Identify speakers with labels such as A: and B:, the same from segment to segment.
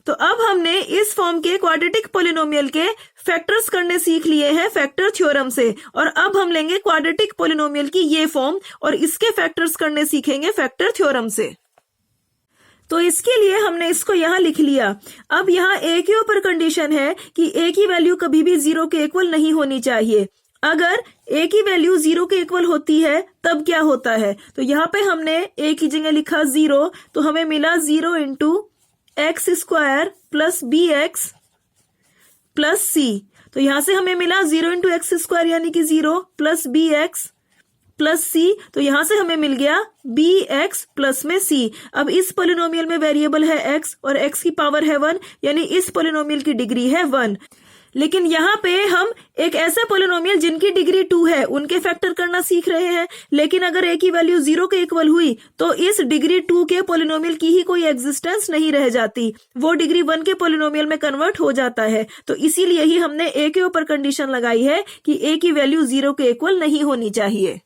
A: तो अब हमने इस फॉर्म के क्वाड्रेटिक पॉलिनोमियल के फैक्टर्स करने सीख लिए हैं फैक्टर थ्योरम से, और अब हम लेंगे क्वाड्रेटिक पॉलिनोमियल की ये फॉर्म और इसके फैक्टर्स करने सीखेंगे फैक्टर थ्योरम से। तो इसके लिए हमने इसको यहाँ लिख लिया। अब यहाँ a के ऊपर कंडीशन है कि a की वैल्यू कभी भी 0 के इक्वल नहीं होनी चाहिए। अगर a की वैल्यू 0 के इक्वल होती है तब क्या होता है, तो यहाँ पे हमने a की जगह लिखा 0, तो हमें मिला 0 into X square plus B X plus C. तो यहाँ से हमें मिला 0 इंटू एक्स स्क्वायर यानी कि 0 plus B X plus C, तो यहां से हमें मिल गया बी एक्स प्लस में सी। अब इस पोलिनोमियल में वेरिएबल है एक्स और एक्स की पावर है 1, यानी इस पोलिनोमियल की डिग्री है 1। लेकिन यहाँ पे हम एक ऐसा पोलिनोमियल जिनकी डिग्री 2 है उनके फैक्टर करना सीख रहे हैं, लेकिन अगर a की वैल्यू 0 के इक्वल हुई तो इस डिग्री 2 के पोलिनोमियल की ही कोई एग्जिस्टेंस नहीं रह जाती, वो डिग्री 1 के पोलिनोमियल में कन्वर्ट हो जाता है। तो इसीलिए ही हमने a के ऊपर कंडीशन लगाई है कि a की वैल्यू 0 के इक्वल नहीं होनी चाहिए।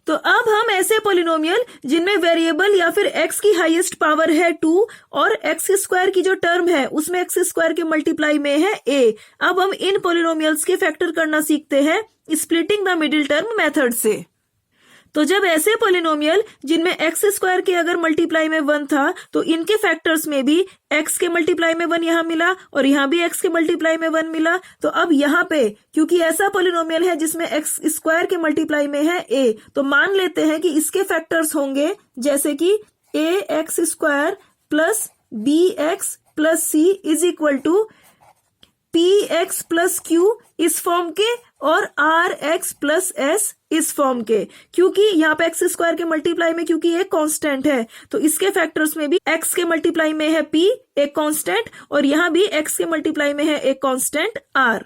A: तो अब हम ऐसे पोलिनोमियल जिनमें वेरिएबल या फिर x की हाईएस्ट पावर है 2 और एक्स स्क्वायर की जो टर्म है उसमें एक्स स्क्वायर के मल्टीप्लाई में है a, अब हम इन पोलिनोमियल्स के फैक्टर करना सीखते हैं splitting the middle term method से। तो जब ऐसे पोलिनोमियल जिनमें एक्स स्क्वायर के अगर मल्टीप्लाई में 1 था तो इनके फैक्टर्स में भी x के मल्टीप्लाई में 1 यहाँ मिला और यहाँ भी x के मल्टीप्लाई में 1 मिला। तो अब यहाँ पे क्योंकि ऐसा पोलिनोमियल है जिसमें एक्स स्क्वायर के मल्टीप्लाई में है a, तो मान लेते हैं कि इसके फैक्टर्स होंगे जैसे कि a X square plus B X plus C is equal to P X plus Q इस फॉर्म के और आर एक्स प्लस एस इस फॉर्म के। क्योंकि यहाँ पे एक्स स्क्वायर के मल्टीप्लाई में क्योंकि एक कांस्टेंट है तो इसके फैक्टर्स में भी एक्स के मल्टीप्लाई में है p एक कांस्टेंट और यहाँ भी एक्स के मल्टीप्लाई में है एक कांस्टेंट r।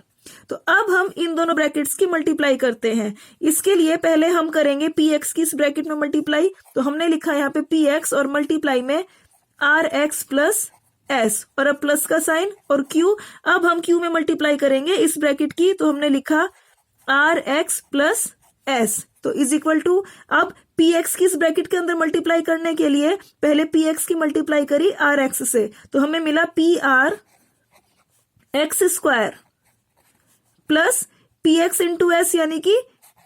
A: तो अब हम इन दोनों ब्रैकेट्स की मल्टीप्लाई करते हैं। इसके लिए पहले हम करेंगे पी एक्स की इस ब्रैकेट में मल्टीप्लाई, तो हमने लिखा यहाँ पे पी एक्स और मल्टीप्लाई में आर एक्स प्लस एस और अब प्लस का साइन और क्यू। अब हम क्यू में मल्टीप्लाई करेंगे इस ब्रैकेट की, तो हमने लिखा आर एक्स प्लस एस, तो इज इक्वल टू अब पी एक्स की इस ब्रैकेट के अंदर मल्टीप्लाई करने के लिए पहले पी एक्स की मल्टीप्लाई करी आर एक्स से, तो हमें मिला P R X square plus P X into S यानी कि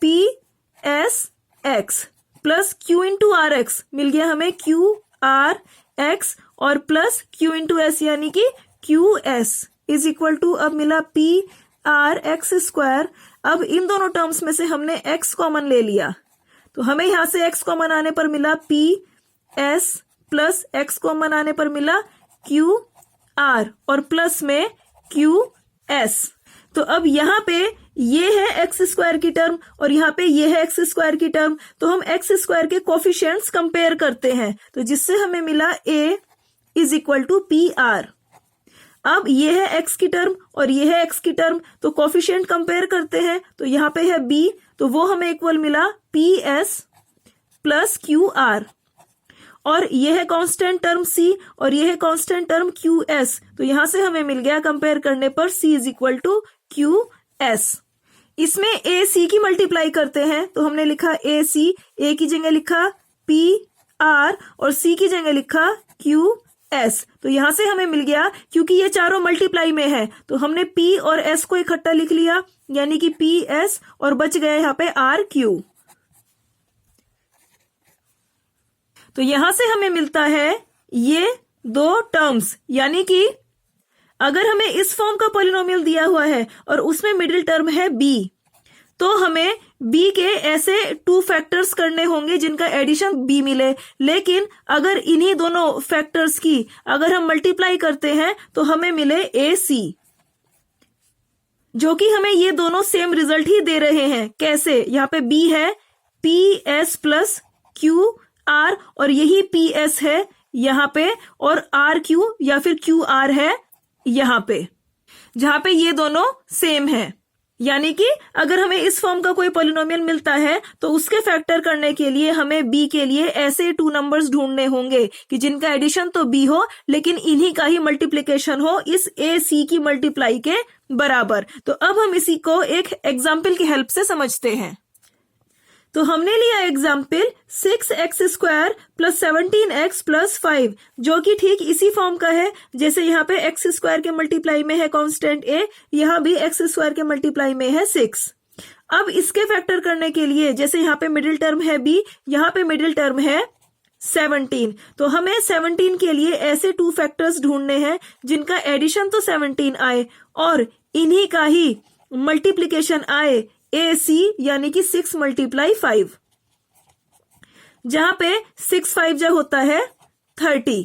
A: P S X plus Q into R X मिल गया हमें क्यू आर एक्स और प्लस क्यू इंटू एस यानी कि Q S is equal to अब मिला पी आर एक्स स्क्वायर। अब इन दोनों टर्म्स में से हमने x कॉमन ले लिया, तो हमें यहां से x कॉमन आने पर मिला P S plus x common आने पर मिला क्यू आर और प्लस में क्यू एस। तो अब यहाँ पे ये है एक्स स्क्वायर की टर्म और यहाँ पे ये है एक्स स्क्वायर की टर्म, तो हम एक्स स्क्वायर के कोफिशिएंट्स कंपेयर करते हैं, तो जिससे हमें मिला a is equal to P R. अब ये है x की टर्म और ये है x की टर्म, तो कोफिशिएंट कंपेयर करते हैं, तो यहाँ पे है b, तो वो हमें इक्वल मिला P S plus Q R और ये है कांस्टेंट टर्म c और ये है कांस्टेंट टर्म क्यू एस, तो यहां से हमें मिल गया कंपेयर करने पर c is equal to Q S. इसमें a c की मल्टीप्लाई करते हैं, तो हमने लिखा a c, a की जगह लिखा p r और c की जगह लिखा q s, तो यहां से हमें मिल गया क्योंकि ये चारों मल्टीप्लाई में है तो हमने p और s को इकट्ठा लिख लिया यानी कि p s और बच गया यहाँ पे r q। तो यहां से हमें मिलता है ये दो टर्म्स, यानी कि अगर हमें इस फॉर्म का पॉलिनोमियल दिया हुआ है और उसमें मिडिल टर्म है b, तो हमें b के ऐसे 2 फैक्टर्स करने होंगे जिनका एडिशन b मिले। लेकिन अगर इन्हीं दोनों फैक्टर्स की अगर हम मल्टीप्लाई करते हैं तो हमें मिले ac, जो कि हमें ये दोनों सेम रिजल्ट ही दे रहे हैं। कैसे? यहाँ पे b है P S plus Q R और यही पी एस है यहाँ पे और आर क्यू या फिर क्यू आर है यहाँ पे, जहां पे ये दोनों सेम है। यानी कि अगर हमें इस फॉर्म का कोई पॉलिनोमियल मिलता है तो उसके फैक्टर करने के लिए हमें b के लिए ऐसे 2 नंबर्स ढूंढने होंगे कि जिनका एडिशन तो b हो लेकिन इन्हीं का ही मल्टीप्लिकेशन हो इस a c की मल्टीप्लाई के बराबर। तो अब हम इसी को एक एग्जाम्पल की हेल्प से समझते हैं। तो हमने लिया example 6x² plus 17x plus 5, जो कि ठीक इसी फॉर्म का है जैसे यहाँ पे x² के मल्टीप्लाई में है कांस्टेंट a, यहाँ भी x² के मल्टीप्लाई में है 6। अब इसके फैक्टर करने के लिए जैसे यहाँ पे मिडिल टर्म है b, यहाँ पे मिडिल टर्म है 17, तो हमें 17 के लिए ऐसे 2 फैक्टर्स ढूंढने हैं जिनका एडिशन तो 17 आए और इन्हीं का ही मल्टीप्लीकेशन आए AC, यानी कि 6 × 5, जहां पे 6 5 जो होता है 30।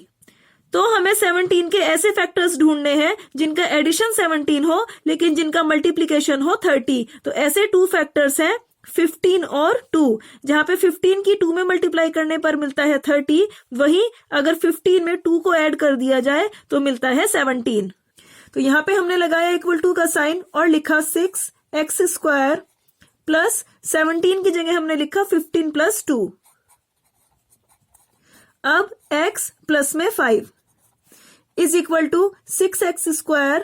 A: तो हमें 17 के ऐसे फैक्टर्स ढूंढने हैं जिनका एडिशन 17 हो लेकिन जिनका मल्टीप्लीकेशन हो 30। तो ऐसे 2 फैक्टर्स हैं 15 और 2, जहां पे 15 की 2 में मल्टीप्लाई करने पर मिलता है 30, वहीं अगर 15 में 2 को ऐड कर दिया जाए तो मिलता है 17। तो यहाँ पे हमने लगाया इक्वल टू का साइन और लिखा 6x² प्लस 17 की जगह हमने लिखा 15 + 2। अब x प्लस में 5 is equal to 6x²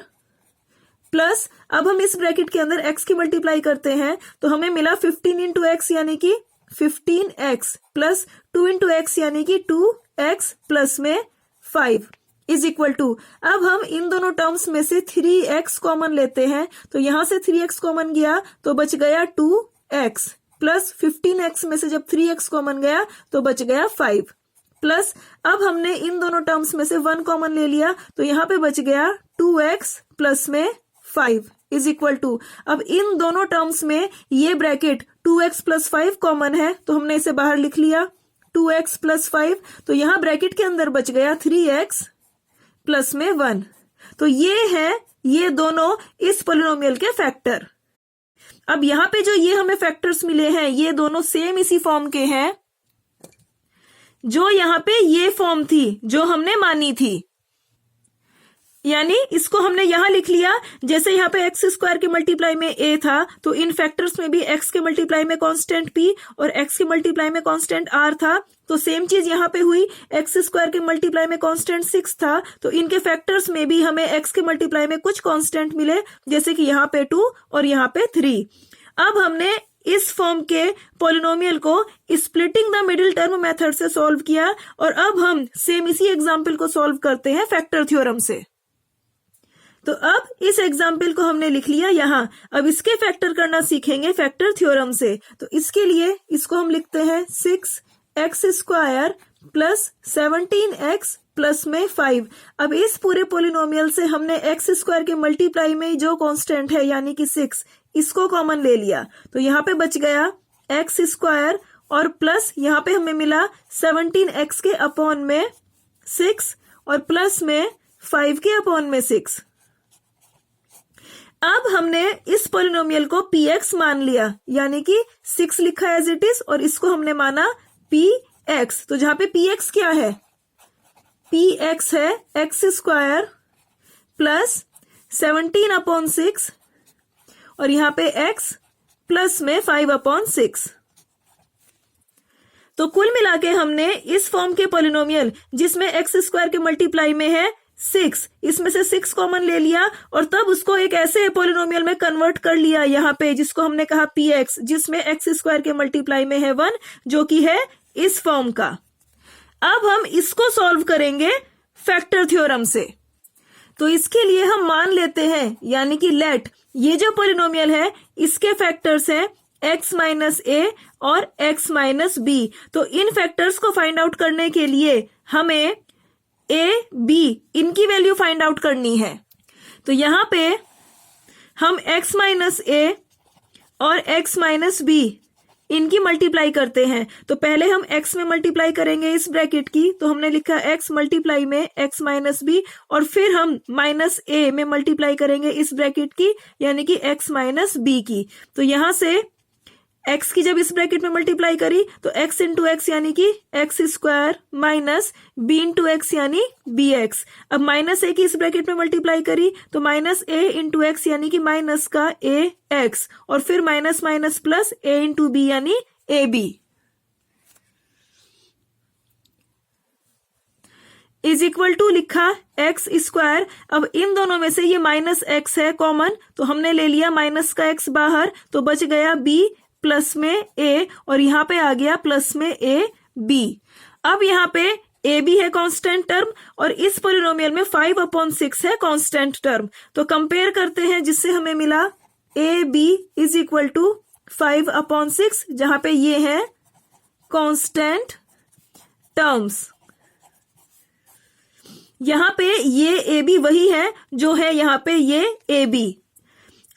A: plus, अब हम इस ब्रैकेट के अंदर x की मल्टीप्लाई करते हैं तो हमें मिला 15 × x यानी कि 15x प्लस 2 × x यानी कि 2x प्लस में 5 इज इक्वल टू, अब हम इन दोनों टर्म्स में से 3x कॉमन लेते हैं तो यहां से 3x कॉमन गया तो बच गया 2x प्लस 15x में से जब 3x कॉमन गया तो बच गया 5 प्लस, अब हमने इन दोनों टर्म्स में से 1 कॉमन ले लिया तो यहाँ पे बच गया 2x प्लस में 5 इज इक्वल टू, अब इन दोनों टर्म्स में ये ब्रैकेट 2x प्लस 5 कॉमन है तो हमने इसे बाहर लिख लिया 2x प्लस 5, तो यहाँ ब्रैकेट के अंदर बच गया 3x प्लस में 1। तो ये है ये दोनों इस पोलिनोमियल के फैक्टर। अब यहाँ पे जो ये हमें फैक्टर्स मिले हैं ये दोनों सेम इसी फॉर्म के हैं जो यहाँ पे ये फॉर्म थी जो हमने मानी थी, यानी इसको हमने यहां लिख लिया जैसे यहाँ पे x² के मल्टीप्लाई में a था तो इन फैक्टर्स में भी x के मल्टीप्लाई में कांस्टेंट p और x के मल्टीप्लाई में कांस्टेंट r था, तो सेम चीज यहाँ पे हुई x² के मल्टीप्लाई में कांस्टेंट 6 था तो इनके फैक्टर्स में भी हमें x के मल्टीप्लाई में कुछ कांस्टेंट मिले जैसे कि यहाँ पे 2 और यहाँ पे 3। अब हमने इस फॉर्म के पोलिनोमियल को splitting the middle term method से सॉल्व किया और अब हम सेम इसी एग्जाम्पल को सॉल्व करते हैं फैक्टर थ्योरम से। तो अब इस एग्जाम्पल को हमने लिख लिया यहाँ, अब इसके फैक्टर करना सीखेंगे फैक्टर थ्योरम से। तो इसके लिए इसको हम लिखते हैं 6x² प्लस 17x प्लस में 5। अब इस पूरे पोलिनोमियल से हमने x² के मल्टीप्लाई में जो कांस्टेंट है यानी कि 6 इसको कॉमन ले लिया तो यहाँ पे बच गया x² और प्लस यहाँ पे हमें मिला 17x के अपॉन में 6 और प्लस में 5 के अपॉन में 6। अब हमने इस पोलिनोमियल को px मान लिया यानी कि 6 लिखा एज इट इज और इसको हमने माना px। तो जहां पे px क्या है, px है x² प्लस 17/6 और यहाँ पे x प्लस में 5/6। तो कुल मिला के हमने इस फॉर्म के पोलिनोमियल जिसमें x² के मल्टीप्लाई में है 6, इसमें से 6 कॉमन ले लिया और तब उसको एक ऐसे पोलिनोमियल में कन्वर्ट कर लिया यहाँ पे जिसको हमने कहा px, जिसमें x² के मल्टीप्लाई में है 1 जो कि है इस फॉर्म का। अब हम इसको सॉल्व करेंगे फैक्टर थ्योरम से। तो इसके लिए हम मान लेते हैं यानी कि लेट ये जो पोलिनोमियल है इसके फैक्टर्स हैं x - a और x - b। तो इन फैक्टर्स को फाइंड आउट करने के लिए हमें a, b इनकी वैल्यू फाइंड आउट करनी है। तो यहाँ पे हम x - a और x - b इनकी मल्टीप्लाई करते हैं। तो पहले हम x में मल्टीप्लाई करेंगे इस ब्रैकेट की, तो हमने लिखा x मल्टीप्लाई में x - b और फिर हम -a में मल्टीप्लाई करेंगे इस ब्रैकेट की यानी कि x - b की। तो यहां से x की जब इस ब्रैकेट में मल्टीप्लाई करी तो x इंटू एक्स यानी कि x² minus b into x यानी bx। अब -a की इस ब्रैकेट में मल्टीप्लाई करी तो -a इंटू एक्स यानी कि माइनस का ax और फिर minus minus plus a into b यानी ab इज इक्वल टू लिखा x²। अब इन दोनों में से ये -x है कॉमन तो हमने ले लिया माइनस का x बाहर तो बच गया b प्लस में a और यहाँ पे आ गया प्लस में a b। अब यहाँ पे a b है कांस्टेंट टर्म और इस पोलिनोमियल में 5/6 है कांस्टेंट टर्म। तो कंपेयर करते हैं, जिससे हमें मिला a b is equal to 5/6, जहां पे ये है कांस्टेंट टर्म्स। यहाँ पे ये ए बी वही है जो है यहाँ पे ये ए बी।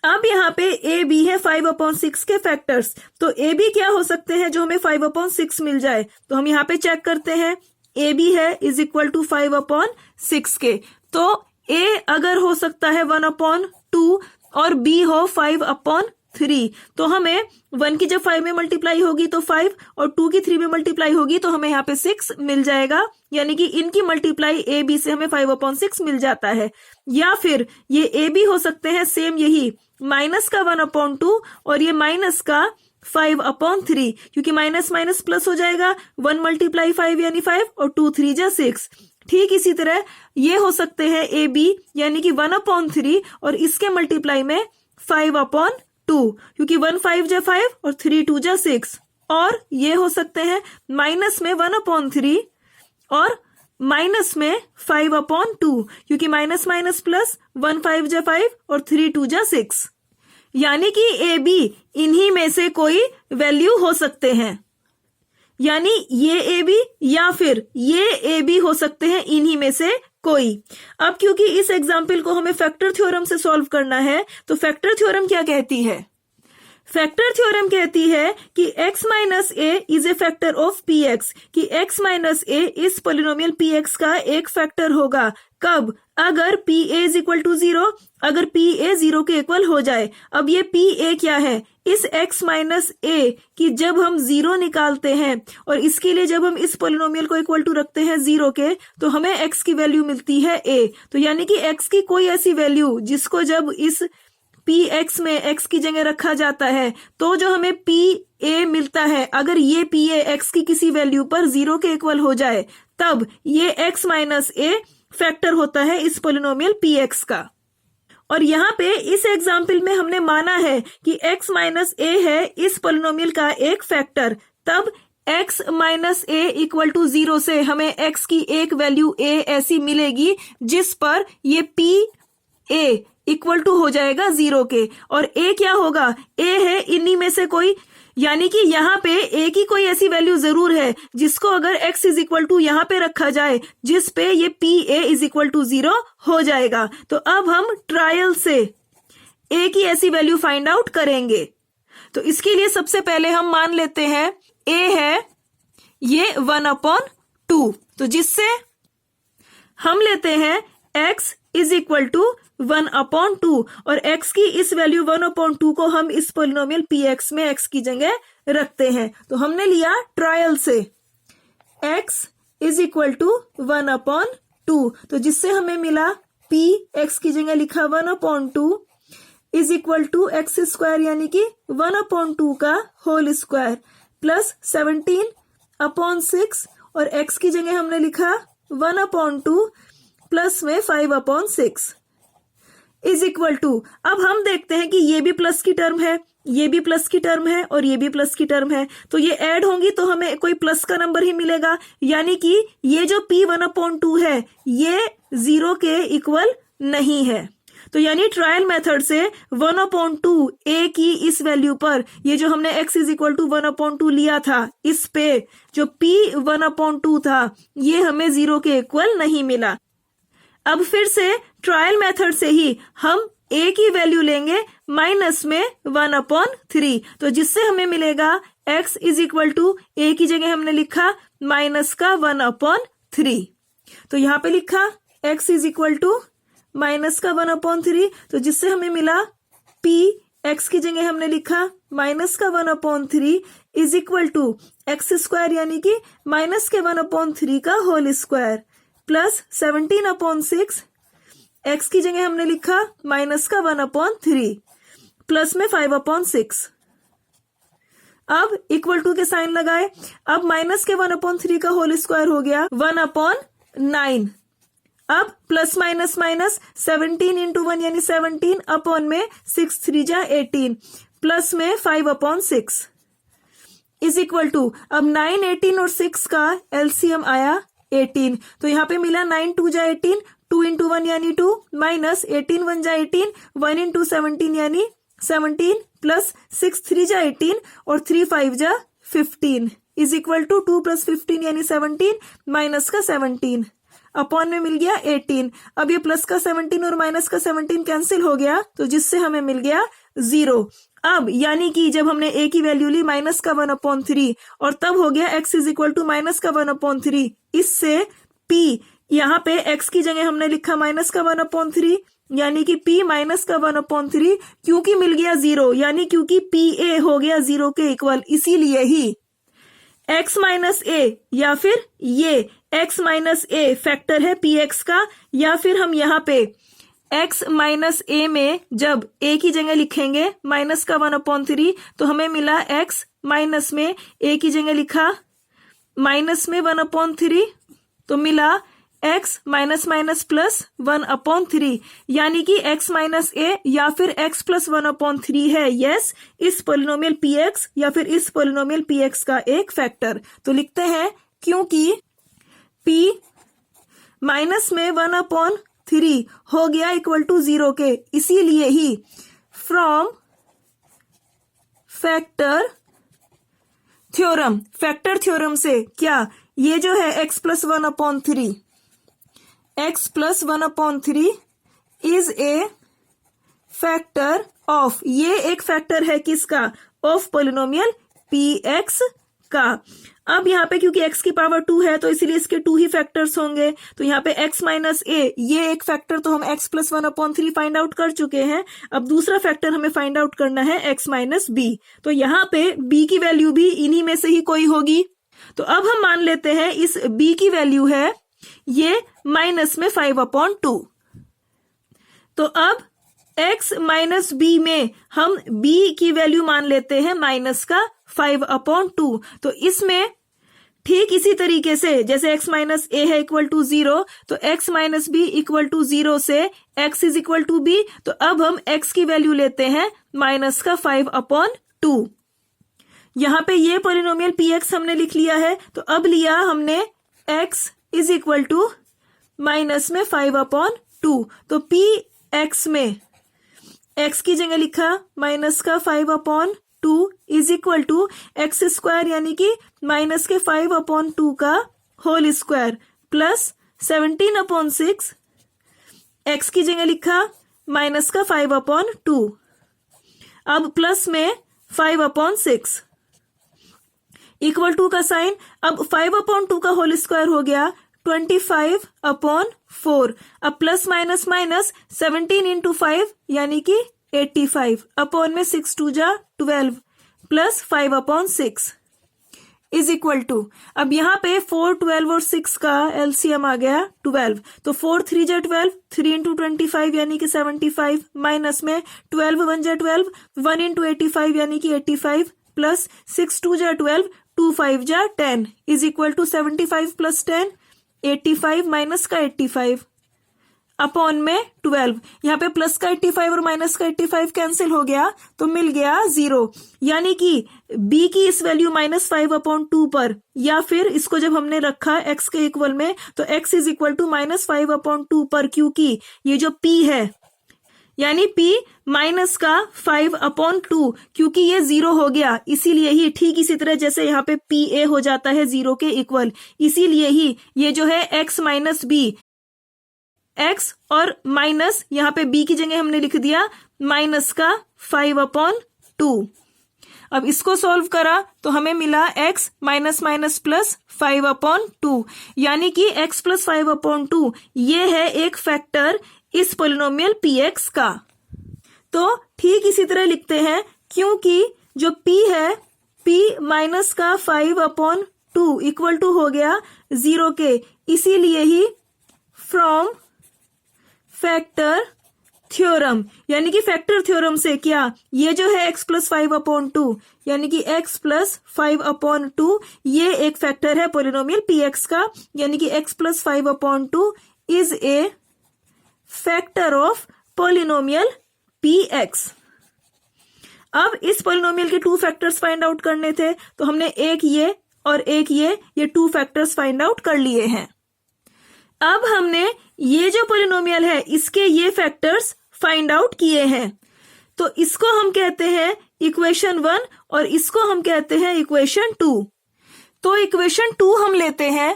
A: अब यहाँ पे ए बी है 5/6 के फैक्टर्स, तो ए बी क्या हो सकते हैं जो हमें 5/6 मिल जाए। तो हम यहाँ पे चेक करते हैं, ए बी है इज इक्वल टू 5/6 के। तो ए अगर हो सकता है 1/2 और बी हो 5/3, तो हमें 1 की जब 5 में मल्टीप्लाई होगी तो 5 और 2 की 3 में मल्टीप्लाई होगी तो हमें यहाँ पे 6 मिल जाएगा। यानी कि इनकी मल्टीप्लाई ए बी से हमें 5/6 मिल जाता है। या फिर ये ए बी हो सकते हैं सेम यही, माइनस का 1/2 और ये माइनस का 5/3, क्योंकि माइनस माइनस प्लस हो जाएगा, 1 × 5 यानी 5 और 2 3 जा 6। ठीक इसी तरह ये हो सकते हैं ए बी यानी कि 1/3 और इसके मल्टीप्लाई में 5/2, क्योंकि 1 5 जा 5 और 3 2 जा 6। और ये हो सकते हैं माइनस में 1/3 और माइनस में 5/2, क्योंकि माइनस माइनस प्लस, 1 5 जा 5 और 3 2 जा 6। यानी कि ए बी इन्हीं में से कोई वैल्यू हो सकते हैं, यानी ये ए बी या फिर ये ए बी हो सकते हैं इन्हीं में से कोई। अब क्योंकि इस एग्जाम्पल को हमें फैक्टर थ्योरम से सॉल्व करना है, तो फैक्टर थ्योरम क्या कहती है? फैक्टर थ्योरम कहती है कि x minus A is a factor of P x, कि x माइनस ए इस पोलिनोमियल पी एक्स का एक फैक्टर होगा। कब? अगर P A is equal to 0, अगर पी ए 0 के इक्वल हो जाए। अब ये पी ए क्या है? इस x माइनस ए की जब हम 0 निकालते हैं और इसके लिए जब हम इस पोलिनोमियल को इक्वल टू रखते हैं 0 के, तो हमें x की वैल्यू मिलती है a। तो यानी कि x की कोई ऐसी वैल्यू जिसको जब इस पी एक्स में x की जगह रखा जाता है तो जो हमें पी ए मिलता है, अगर ये पी ए एक्स की किसी वैल्यू पर 0 के इक्वल हो जाए, तब ये x माइनस ए फैक्टर होता है इस पोलिनोमियल पी एक्स का। और यहाँ पे इस एग्जाम्पल में हमने माना है कि x माइनस ए है इस पोलिनोमियल का एक फैक्टर, तब x minus A equal to 0 से हमें x की एक वैल्यू a ऐसी मिलेगी जिस पर ये पी ए इक्वल टू हो जाएगा 0 के। और a क्या होगा? a है इन्हीं में से कोई, यानी कि यहाँ पे a की कोई ऐसी वैल्यू जरूर है जिसको अगर x इज इक्वल टू यहाँ पे रखा जाए जिस पे ये P A is equal to 0 हो जाएगा। तो अब हम ट्रायल से a की ऐसी वैल्यू फाइंड आउट करेंगे। तो इसके लिए सबसे पहले हम मान लेते हैं a है ये 1/2, तो जिससे हम लेते हैं x इज इक्वल टू 1/2 और x की इस वैल्यू 1/2 को हम इस पोलिनोमियल पी एक्स में x की जगह रखते हैं। तो हमने लिया ट्रायल से x इज इक्वल टू 1/2, तो जिससे हमें मिला p x की जगह लिखा 1/2 इज इक्वल टू x², यानी कि 1/2 का होल स्क्वायर प्लस 17/6 और x की जगह हमने लिखा 1/2 प्लस में 5/6 इज इक्वल टू। अब हम देखते हैं कि ये भी प्लस की टर्म है, ये भी प्लस की टर्म है और ये भी प्लस की टर्म है, तो ये ऐड होंगी तो हमें कोई प्लस का नंबर ही मिलेगा। यानी कि ये जो p 1/2 है ये 0 के इक्वल नहीं है। तो यानी ट्रायल मेथड से 1/2 a की इस वैल्यू पर, ये जो हमने x इज इक्वल टू 1/2 लिया था, इस पे जो p 1/2 था ये हमें 0 के इक्वल नहीं मिला। अब फिर से ट्रायल मेथड से ही हम a की वैल्यू लेंगे माइनस में 1/3, तो जिससे हमें मिलेगा x is equal to a की जगह हमने लिखा माइनस का 1/3, तो यहाँ पे लिखा x is equal to minus का 1/3, तो जिससे हमें मिला p x की जगह हमने लिखा माइनस का 1/3 इज इक्वल टू x², यानी कि माइनस के 1/3 का होल स्क्वायर प्लस 17/6, x की जगह हमने लिखा माइनस का 1/3 प्लस में 5/6। अब इक्वल टू के साइन लगाए, अब माइनस के 1/3 का होल स्क्वायर हो गया 1/9। अब प्लस माइनस माइनस 17 इंटू 1 यानी 17 अपॉन में 6 3 जा 18 प्लस में 5/6 इज इक्वल टू, अब 9, 18 और 6 का एलसीएम आया 18, तो यहाँ पे मिला 9 2 जा 18, 2 इंटू 1 यानी 2, माइनस 18 1 जा 18, 1 इंटू 17 यानी 17, प्लस 6 3 जा 18 और 3 5 जा 15 इज इक्वल टू 2 प्लस 15 यानी 17, माइनस का 17, अपॉन में मिल गया 18। अब ये प्लस का 17 और माइनस का 17 कैंसिल हो गया, तो जिससे हमें मिल गया 0। अब यानी कि जब हमने a की वैल्यू ली माइनस का 1/3 और तब हो गया x is equal to minus का 1/3, इससे p, यहाँ पे x की जगह हमने लिखा माइनस का 1/3, यानी कि p माइनस का 1/3, क्योंकि मिल गया 0, यानी क्योंकि pa हो गया 0 के इक्वल, इसीलिए ही x माइनस a या फिर ये x माइनस a फैक्टर है px का, या फिर हम यहाँ पे x माइनस a में जब a की जगह लिखेंगे माइनस का 1/3 तो हमें मिला x माइनस में a की जगह लिखा माइनस में 1/3 तो मिला x माइनस माइनस प्लस 1/3, यानी कि x माइनस a या फिर x प्लस 1/3 है यस इस पोलिनोमियल px या फिर इस पोलिनोमियल px का एक फैक्टर। तो लिखते हैं क्योंकि p माइनस में 1/3 हो गया इक्वल टू 0 के, इसीलिए ही from factor theorem, factor theorem से क्या, ये जो है x plus 1/3, x plus 1/3 is a factor of, ये एक फैक्टर है किसका, ऑफ पोलिनोमियल px का। अब यहाँ पे क्योंकि x की पावर 2 है तो इसीलिए इसके 2 ही फैक्टर्स होंगे, तो यहाँ पे x माइनस a ये एक फैक्टर तो हम x प्लस 1/3 फाइंड आउट कर चुके हैं। अब दूसरा फैक्टर हमें फाइंड आउट करना है x माइनस b, तो यहाँ पे b की वैल्यू भी इन्हीं में से ही कोई होगी। तो अब हम मान लेते हैं इस b की वैल्यू है ये माइनस में 5/2, तो अब x माइनस b में हम b की वैल्यू मान लेते हैं माइनस का 5/2, तो इसमें ठीक इसी तरीके से जैसे x माइनस a है इक्वल टू 0, तो x minus b equal to 0 से x is equal to b, तो अब हम x की वैल्यू लेते हैं माइनस का 5/2। यहाँ पे ये पोलिनोमियल px हमने लिख लिया है, तो अब लिया हमने x is equal to minus में 5/2, तो px में x की जगह लिखा माइनस का 5/2 is equal to X square यानी कि माइनस के 5/2 का होल स्क्वायर प्लस 17/6, x की जगह लिखा माइनस का 5/2, अब प्लस में 5/6 इक्वल टू का साइन, अब 5/2 का होल स्क्वायर हो गया 25/4, अब प्लस माइनस माइनस 17 इंटू 5 यानी कि 85, अपॉन में 6 2 जा 12 प्लस 5/6 इज इक्वल टू, अब यहाँ पे 4 12 और 6 का एलसीएम आ गया 12, तो 4 3 जा 12, 3 इंटू 25 यानी कि 75, माइनस में 12 1 जा 12, 1 इंटू 85 यानी कि 85 प्लस 6 2 जा 12, 2 5 जा 10 is equal to 75 plus 10 85 minus का 85 अपॉन में 12, यहाँ पे प्लस का 85 और माइनस का 85 कैंसिल हो गया तो मिल गया 0, यानी कि b की इस वैल्यू माइनस 5/2 पर, या फिर इसको जब हमने रखा x के इक्वल में तो x is equal to minus 5/2 पर, क्योंकि ये जो p है यानी p माइनस का 5/2, क्योंकि ये 0 हो गया, इसीलिए ही ठीक इसी तरह जैसे यहाँ पे pa हो जाता है 0 के इक्वल, इसीलिए ही ये जो है x माइनस b, x और माइनस यहाँ पे b की जगह हमने लिख दिया माइनस का 5/2। अब इसको सॉल्व करा तो हमें मिला x माइनस माइनस प्लस 5/2, यानी कि x प्लस 5/2 ये है एक फैक्टर इस पोलिनोमियल px का। तो ठीक इसी तरह लिखते हैं, क्योंकि जो p है p माइनस का 5/2 इक्वल टू हो गया 0 के, इसीलिए ही फ्रॉम फैक्टर थ्योरम, यानी कि फैक्टर थ्योरम से क्या, ये जो है x प्लस 5/2 यानी कि x प्लस 5/2 ये एक फैक्टर है पोलिनोमियल px का, यानी कि x plus 5/2 is a factor of polynomial px। अब इस पॉलिनोमियल के 2 फैक्टर्स फाइंड आउट करने थे, तो हमने एक ये और एक ये 2 फैक्टर्स फाइंड आउट कर लिए हैं। अब हमने ये जो पॉलिनोमियल है इसके ये फैक्टर्स फाइंड आउट किए हैं, तो इसको हम कहते हैं इक्वेशन 1 और इसको हम कहते हैं इक्वेशन 2। तो इक्वेशन 2 हम लेते हैं।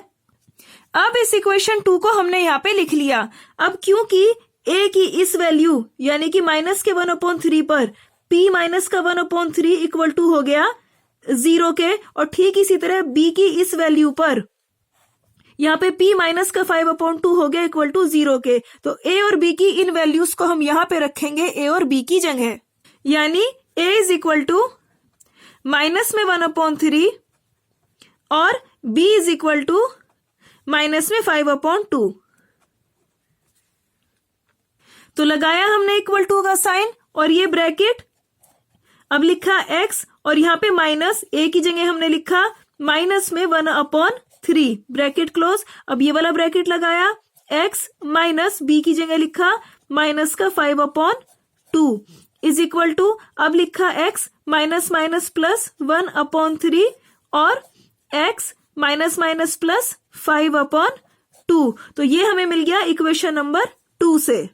A: अब इस इक्वेशन 2 को हमने यहाँ पे लिख लिया। अब क्योंकि a की इस वैल्यू यानी कि माइनस के 1/3 पर p माइनस का 1/3 इक्वल टू हो गया 0 के, और ठीक इसी तरह b की इस वैल्यू पर यहाँ पे p माइनस का 5/2 हो गया इक्वल टू 0 के, तो a और b की इन वैल्यूज को हम यहाँ पे रखेंगे a और b की जगह, यानी a is equal to minus में 1/3 और b is equal to minus में 5/2। तो लगाया हमने इक्वल टू का साइन और ये ब्रैकेट, अब लिखा x और यहाँ पे माइनस, a की जगह हमने लिखा माइनस में 1/3 ब्रैकेट क्लोज। अब ये वाला ब्रैकेट लगाया, x माइनस b की जगह लिखा माइनस का 5/2 इज इक्वल टू, अब लिखा x माइनस माइनस प्लस 1/3 और x माइनस माइनस प्लस 5/2। तो ये हमें मिल गया इक्वेशन नंबर 2 से,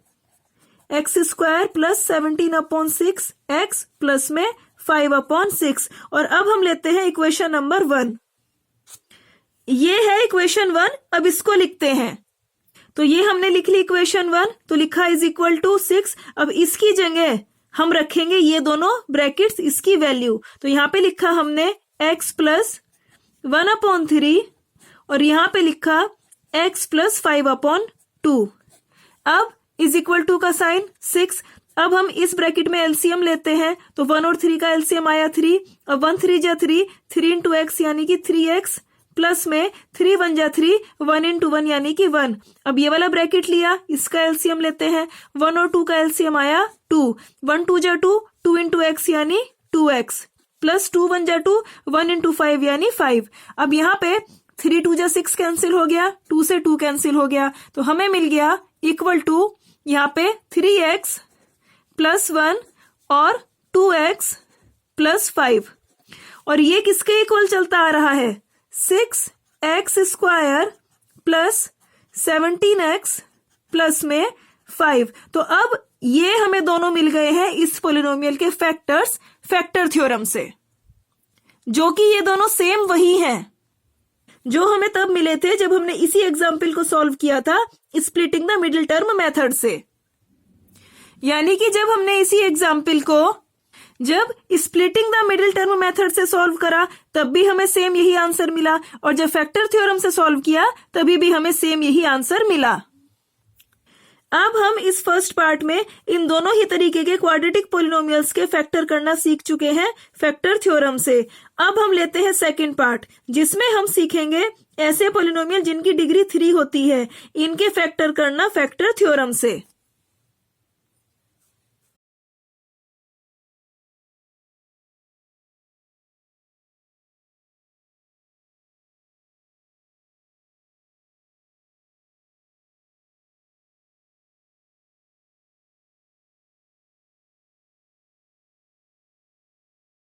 A: x² प्लस 17/6 x प्लस में 5/6। और अब हम लेते हैं इक्वेशन नंबर 1। ये है इक्वेशन 1, अब इसको लिखते हैं। तो ये हमने लिख ली इक्वेशन 1, तो लिखा इज इक्वल टू 6। अब इसकी जगह हम रखेंगे ये दोनों ब्रैकेट्स, इसकी वैल्यू, तो यहाँ पे लिखा हमने x प्लस 1/3 और यहाँ पे लिखा x प्लस 5/2। अब इज इक्वल टू का साइन 6। अब हम इस ब्रैकेट में एलसीएम लेते हैं, तो 1 और 3 का एलसीएम आया 3। अब 1 3 जा 3, 3 इंटू एक्स यानी कि 3x प्लस में 3 1 जा 3, 1 इंटू 1 यानी कि 1। अब ये वाला ब्रैकेट लिया, इसका एलसीएम लेते हैं, 1 और 2 का एलसीएम आया 2, 1 2 जा 2, 2 इंटू एक्स यानी 2x प्लस 2 1 जा 2, 1 इंटू 5 यानी 5। अब यहाँ पे 3 2 जा 6 कैंसिल हो गया, 2 से 2 कैंसिल हो गया, तो हमें मिल गया इक्वल टू यहाँ पे 3x प्लस 1 और 2x प्लस 5। और ये किसके इक्वल चलता आ रहा है, 6x² प्लस 17x प्लस में 5। तो अब ये हमें दोनों मिल गए हैं इस पॉलिनोमियल के फैक्टर्स फैक्टर थ्योरम से, जो कि ये दोनों सेम वही हैं जो हमें तब मिले थे जब हमने इसी एग्जाम्पल को सॉल्व किया था splitting the middle term method से। यानी कि जब हमने इसी एग्जाम्पल को जब splitting the middle term method से सॉल्व करा तब भी हमें सेम यही आंसर मिला, और जब फैक्टर थ्योरम से सॉल्व किया तभी भी हमें सेम यही आंसर मिला। अब हम इस फर्स्ट पार्ट में इन दोनों ही तरीके के क्वाड्रेटिक पॉलिनोमियल्स के फैक्टर करना सीख चुके हैं फैक्टर थ्योरम से। अब हम लेते हैं सेकंड पार्ट, जिसमें हम सीखेंगे ऐसे पॉलिनोमियल जिनकी डिग्री 3 होती है, इनके फैक्टर करना फैक्टर थ्योरम से।